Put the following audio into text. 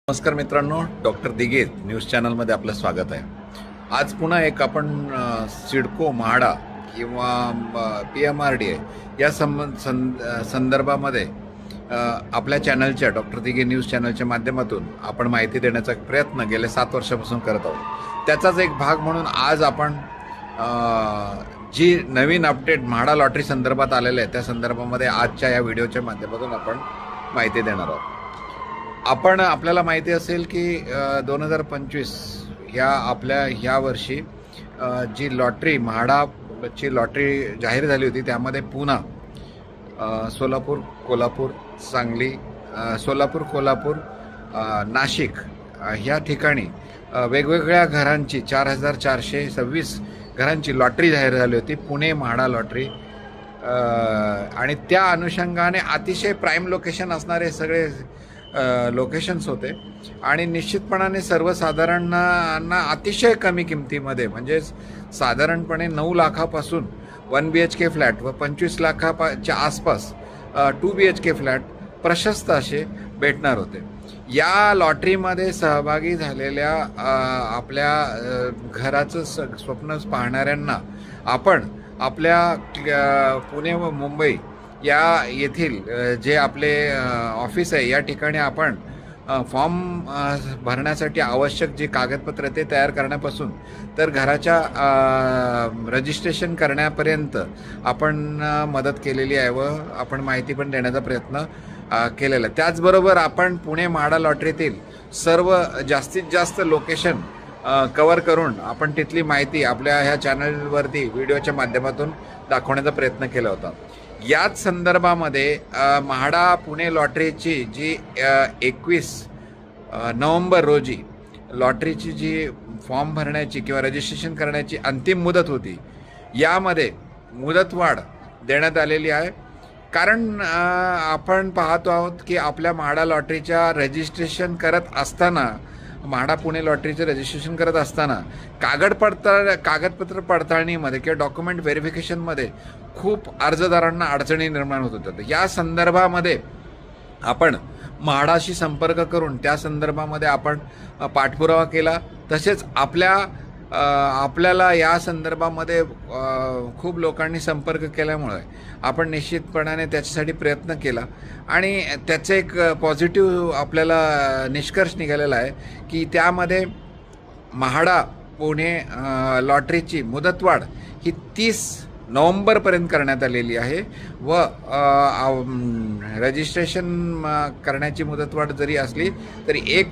नमस्कार मित्रांनो, doctor Dighe news चॅनलमध्ये आपलं स्वागत आहे। आज पुन्हा एक आपण सिडको म्हाडा किंवा PMRDA या संदर्भामध्ये आपल्या चॅनलच्या डॉक्टर दिघे न्यूज चॅनलच्या माध्यमातून आपण माहिती देण्याचा प्रयत्न गेले 7 वर्षापासून करत आहोत। त्याचाच एक भाग म्हणून आज आपण जी नवीन अपडेट म्हाडा लॉटरी संदर्भात आलेले आहे त्या संदर्भामध्ये आजच्या या व्हिडिओच्या माध्यमातून आपण माहिती देणार आहोत। आपल्याला माहिती असेल की 2025 ह्या वर्षी जी लॉटरी म्हाडाची लॉटरी जाहीर झाली होती त्यामध्ये पुन्हा सोलापूर, कोल्हापूर, सांगली, सोलापूर, कोल्हापूर, नाशिक ह्या ठिकाणी वेगवेगळ्या घरांची 4426 घरांची लॉटरी जाहीर झाली होती, पुणे म्हाडा लॉटरी। आणि त्या अनुषंगाने अतिशय प्राईम लोकेशन असणारे सगळे लोकेशन्स होते आणि निश्चितपणाने सर्वसाधारणांना अतिशय कमी किमतीमध्ये म्हणजे साधारणपणे 9 लाखापासून 1 BHK फ्लॅट व 25 लाखाच्या आसपास 2 BHK फ्लॅट प्रशस्त असे भेटणार होते। या लॉटरीमध्ये सहभागी झालेल्या आपल्या घराचं स्वप्न पाहणाऱ्यांना आपण आपल्या पुणे व मुंबई येथील जे आपले ऑफिस आहे या ठिकाणी आपण फॉर्म भरण्यासाठी आवश्यक जे कागदपत्र ते तयार करण्यापासून तर घराच्या रजिस्ट्रेशन करण्यापर्यंत आपण मदत केलेली आहे व आपण माहिती पण देण्याचा प्रयत्न केलेला आहे। त्याचबरोबर आपण पुणे म्हाडा लॉटरीतील सर्व जास्तीत जास्त लोकेशन कव्हर करून आपण तिथली माहिती आपल्या ह्या चॅनलवरती व्हिडिओच्या माध्यमातून दाखवण्याचा प्रयत्न केला होता। याच संदर्भामध्ये म्हाडा पुणे लॉटरीची जी 21 नोव्हेंबर रोजी लॉटरीची जी फॉर्म भरण्याची किंवा रजिस्ट्रेशन करण्याची अंतिम मुदत होती, यामध्ये मुदतवाढ देण्यात आलेली आहे। कारण आपण पाहतो आहोत की आपल्या म्हाडा लॉटरीच्या रजिस्ट्रेशन करत असताना म्हाडा पुणे लॉटरीचं रजिस्ट्रेशन करत असताना कागदपत्र पडताळणीमध्ये किंवा डॉक्युमेंट व्हेरिफिकेशनमध्ये खूप अर्जदारांना अडचणी निर्माण होत होत्या। या संदर्भामध्ये आपण म्हाडाशी संपर्क करून त्या संदर्भामध्ये आपण पाठपुरावा केला। तसेच आपल्याला या संदर्भामध्ये खूप लोकांनी संपर्क केल्यामुळे आपण निश्चितपणाने त्याच्यासाठी प्रयत्न केला आणि त्याचे एक पॉझिटिव्ह आपल्याला निष्कर्ष निघालेला आहे की त्यामध्ये म्हाडा पुणे लॉटरीची मुदतवाढ ही 30 नोव्हेंबरपर्यंत करण्यात आलेली आहे व रजिस्ट्रेशन करण्याची मुदतवाढ जरी असली तरी 1